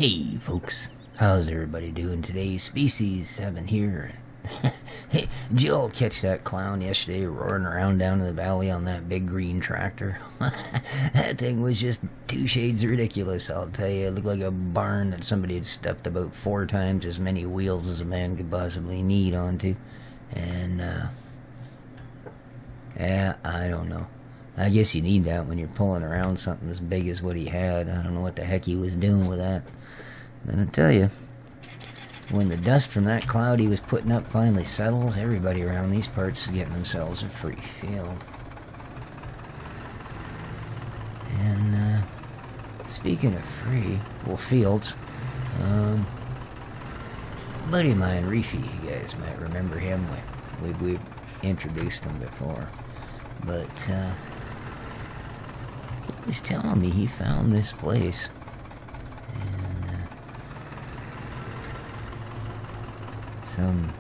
Hey folks, how's everybody doing today? Species 7 here. Hey, did you all catch that clown yesterday roaring around down in the valley on that big green tractor? That thing was just 2 shades ridiculous, I'll tell you. It looked like a barn that somebody had stuffed about 4 times as many wheels as a man could possibly need onto. And, yeah, I don't know. I guess you need that when you're pulling around something as big as what he had. I don't know what the heck he was doing with that. But I tell you, when the dust from that cloud he was putting up finally settles, everybody around these parts is getting themselves a free field. And, speaking of free, well, fields, a buddy of mine, Reefy, you guys might remember him. We've introduced him before. But, he was telling me he found this place. And, some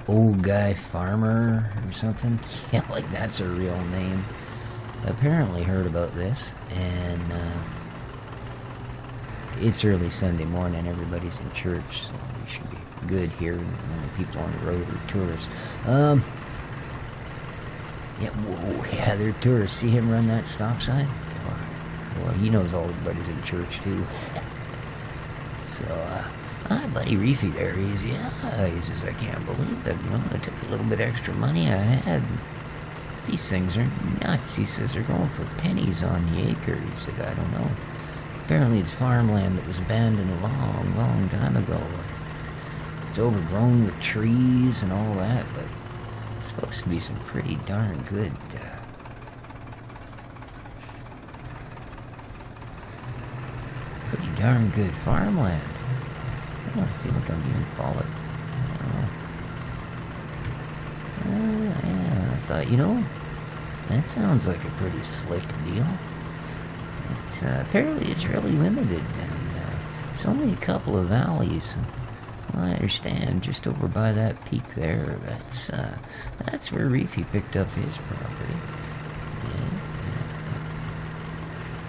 old guy farmer or something. Yeah, like that's a real name. Apparently heard about this, and it's early Sunday morning. Everybody's in church, so we should be good here. Only people on the road are tourists. Yeah, whoa, yeah, they're tourists. See him run that stop sign? Well, he knows all his buddies in church too. So, hi, buddy Reefy there. He says, I can't believe that, I took a little bit extra money I had. These things are nuts. He says they're going for pennies on the acre. He said, I don't know. Apparently it's farmland that was abandoned a long, long time ago. It's overgrown with trees and all that, but it's supposed to be some pretty darn good, darn good farmland. Oh, I feel like I'm being followed. Yeah, I thought, that sounds like a pretty slick deal. It's, apparently it's really limited, and there's only a couple of valleys. Well, I understand, just over by that peak there, that's where Reefy picked up his property.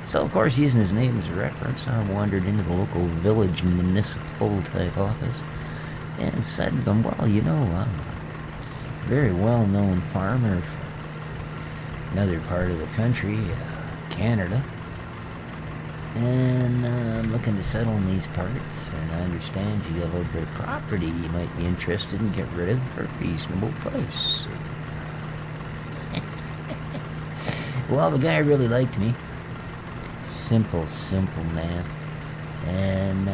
So, of course, using his name as a reference, I wandered into the local village municipal type office and said to them, well, I'm a very well-known farmer from another part of the country, Canada, and I'm looking to settle in these parts, and I understand you got a little bit of property you might be interested in getting rid of for a reasonable price. Well, the guy really liked me. Simple man. And,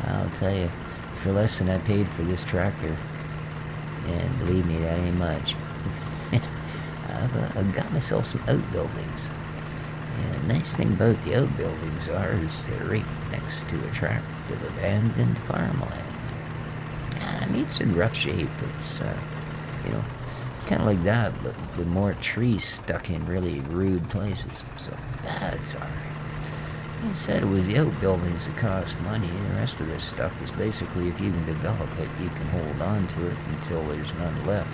I'll tell you, for less than I paid for this tractor, and believe me, that ain't much, I've got myself some outbuildings. And the nice thing about the outbuildings is they're right next to a tract of abandoned farmland. I mean, it's in rough shape. It's, kind of like that, but with more trees stuck in really rude places, so that's alright. He said it was the outbuildings that cost money, and the rest of this stuff is basically, if you can develop it, you can hold on to it until there's none left.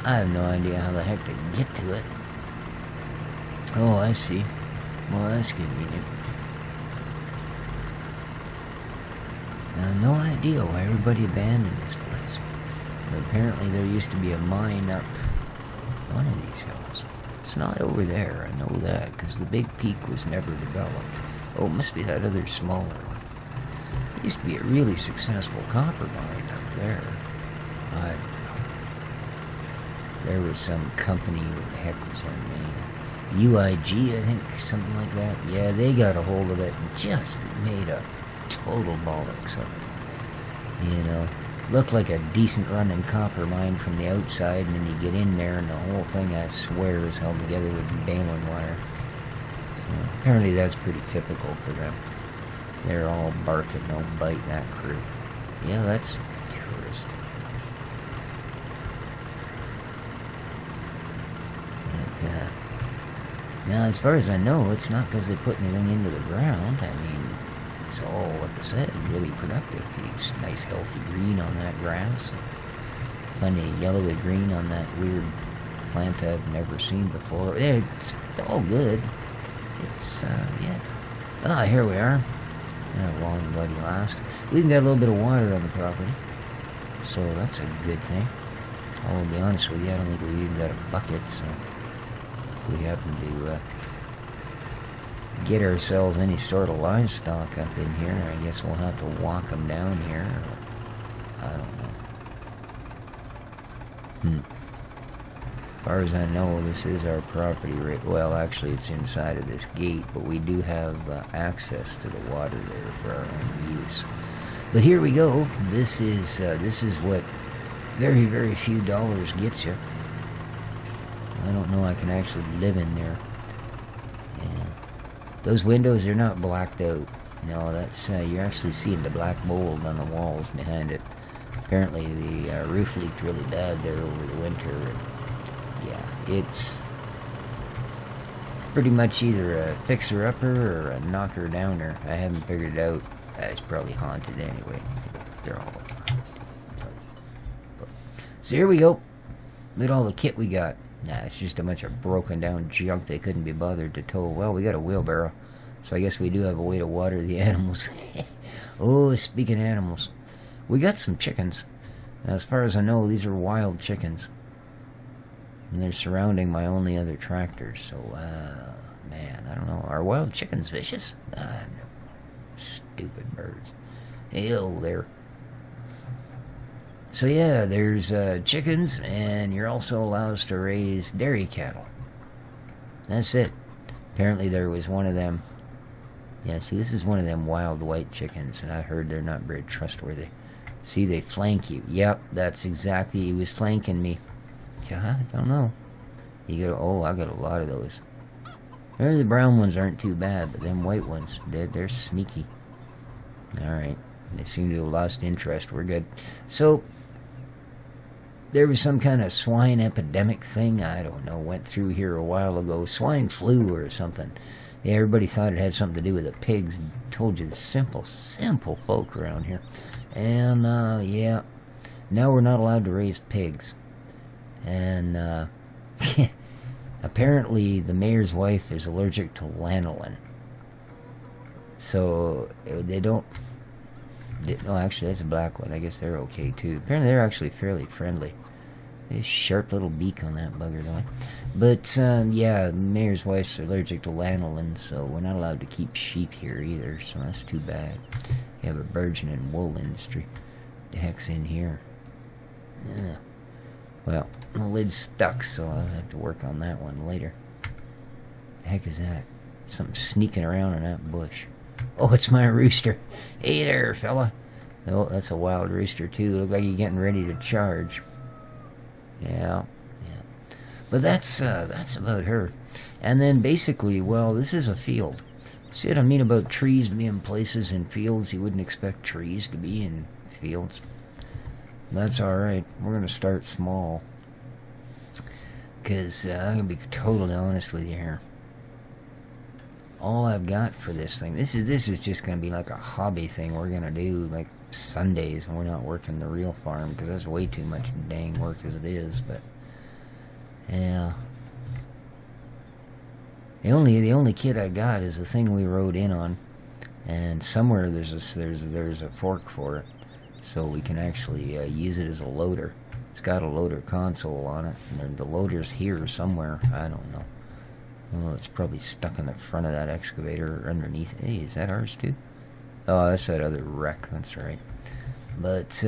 I have no idea how the heck to get to it. Oh, I see. Well, that's convenient. No idea why everybody abandoned this place. But apparently there used to be a mine up one of these hills. It's not over there, I know that, because the big peak was never developed. Oh, it must be that other smaller one. It used to be a really successful copper mine up there. I don't know. There was some company, what the heck was their name? UIG, I think, something like that. Yeah, they got a hold of it and just made a total bollocks of it. Looked like a decent running copper mine from the outside, and then you get in there and the whole thing, I swear, is held together with baling wire. So apparently that's pretty typical for them. They're all bark and no bite, that crew. Yeah, that's tourist. But, now, as far as I know, it's not because they put anything into the ground. I mean, it's all, like I said, really productive. It's nice healthy green on that grass. Funny yellowy green on that weird plant I've never seen before. It's all good. It's, yeah. Ah, here we are. At long bloody last. We even got a little bit of water on the property, so that's a good thing. I'll be honest with you, I don't think we've even got a bucket, so if we happen to get ourselves any sort of livestock up in here, I guess we'll have to walk them down here. I don't know. As far as I know, this is our property right. Well, actually, it's inside of this gate, but we do have access to the water there for our own use. But here we go. This is what very, very few dollars gets you. I don't know I can actually live in there. Yeah. Those windows, they're not blacked out. No, that's you're actually seeing the black mold on the walls behind it. Apparently the roof leaked really bad there over the winter. And yeah, it's pretty much either a fixer-upper or a knocker-downer. I haven't figured it out. It's probably haunted anyway. They're all haunted. So here we go. Look at all the kit we got. Nah, it's just a bunch of broken down junk they couldn't be bothered to tow. Well, we got a wheelbarrow, so I guess we do have a way to water the animals. Oh, speaking of animals, we got some chickens. Now, as far as I know, these are wild chickens. And they're surrounding my only other tractor, so, man, I don't know. Are wild chickens vicious? No. Stupid birds. Ew, there. So yeah, there's chickens, and you're also allowed to raise dairy cattle. That's it. Apparently there was one of them. Yeah, see, this is one of them wild white chickens, and I heard they're not very trustworthy. See, they flank you. Yep, that's exactly, he was flanking me. I don't know. You got, oh, I got a lot of those. The brown ones aren't too bad, but them white ones, they're sneaky. Alright, they seem to have lost interest. We're good. So, there was some kind of swine epidemic thing, I don't know, went through here a while ago. Swine flu or something. Yeah, everybody thought it had something to do with the pigs. Told you the simple folk around here. And, yeah, now we're not allowed to raise pigs. And, apparently the mayor's wife is allergic to lanolin. So, they don't... No, actually, that's a black one. I guess they're okay, too. Apparently, they're actually fairly friendly. They have a sharp little beak on that bugger, though. But, yeah, the mayor's wife's allergic to lanolin, so we're not allowed to keep sheep here either, so that's too bad. You have a burgeoning wool industry. The heck's in here? Yeah. Well, the lid's stuck, so I'll have to work on that one later. The heck is that? Something sneaking around in that bush. Oh, it's my rooster. Hey there, fella. Oh, that's a wild rooster, too. Look like he's getting ready to charge. Yeah. But that's about her. And then basically, well, this is a field. See what I mean about trees being places in fields? You wouldn't expect trees to be in fields. That's alright. We're going to start small. Because I'm going to be totally honest with you here. All I've got for this thing, this is just going to be like a hobby thing we're going to do, like Sundays when we're not working the real farm, because that's way too much dang work as it is. But yeah, the only kit I got is the thing we rode in on, and somewhere there's a fork for it, so we can actually use it as a loader. It's got a loader console on it, and the loader's here somewhere. I don't know. Well, it's probably stuck in the front of that excavator or underneath. Hey, is that ours too? Oh, that's that other wreck. That's right. But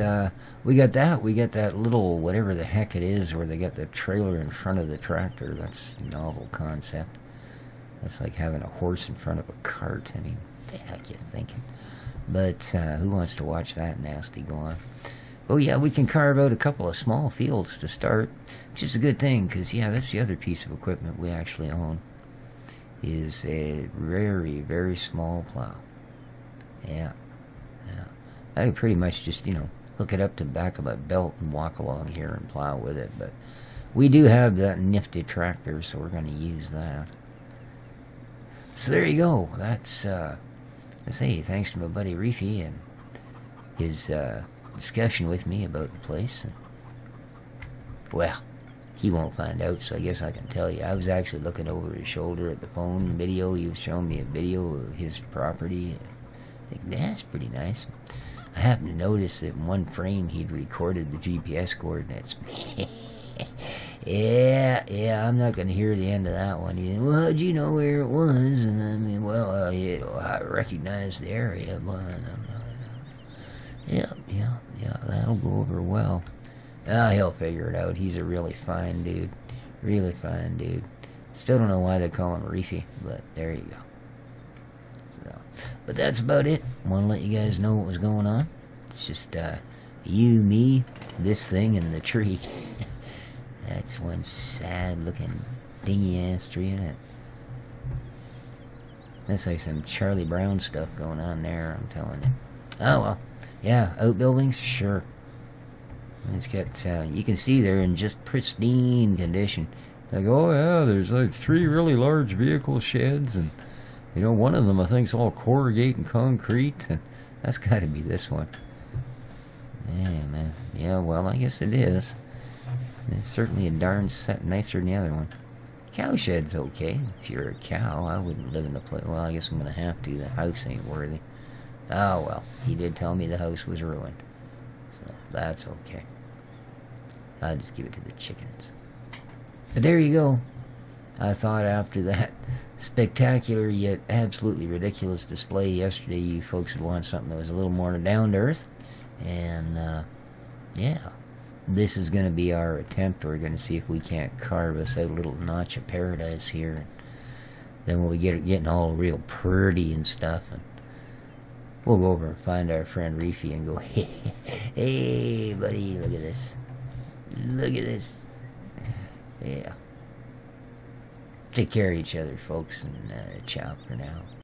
we got that. We got that little whatever the heck it is where they got the trailer in front of the tractor. That's a novel concept. That's like having a horse in front of a cart. I mean, what the heck you thinking? But who wants to watch that nasty go on? Oh yeah, we can carve out a couple of small fields to start, which is a good thing, because yeah, that's the other piece of equipment we actually own, is a very, very small plow. Yeah. I could pretty much just, hook it up to the back of my belt and walk along here and plow with it, but we do have that nifty tractor, so we're going to use that. So there you go. That's, let's say, thanks to my buddy Reefy and his, discussion with me about the place. And, well, he won't find out, so I guess I can tell you. I was actually looking over his shoulder at the phone video. He was showing me a video of his property. I think that's pretty nice. I happened to notice that in one frame he'd recorded the GPS coordinates. Yeah, I'm not going to hear the end of that one. He said, well, how'd you know where it was? And I mean, well, I recognize the area, but yeah, that'll go over well. He'll figure it out. He's a really fine dude. Really fine dude. Still don't know why they call him Reefy, but there you go. So, but that's about it. Want to let you guys know what was going on. It's just you, me, this thing, and the tree. That's one sad-looking dingy-ass tree, isn't it? That's like some Charlie Brown stuff going on there, I'm telling you. Oh, well. Yeah, outbuildings? Sure. It's got, you can see they're in just pristine condition. Like, oh yeah, there's like 3 really large vehicle sheds, and, you know, one of them I think's all corrugate and concrete, and that's got to be this one. Yeah, man. Yeah, well, I guess it is. It's certainly a darn set nicer than the other one. Cow shed's okay. If you're a cow, I wouldn't live in the place. Well, I guess I'm going to have to. The house ain't worthy. Oh, well. He did tell me the house was ruined. So, that's okay. I'll just give it to the chickens. But there you go. I thought after that spectacular yet absolutely ridiculous display yesterday, you folks would want something that was a little more down to earth. And, yeah. This is going to be our attempt. We're going to see if we can't carve us out a little notch of paradise here. Then when we get it getting all real pretty and stuff, and we'll go over and find our friend Reefy and go, hey, buddy, look at this. Look at this. Yeah. Take care of each other, folks, and ciao for now.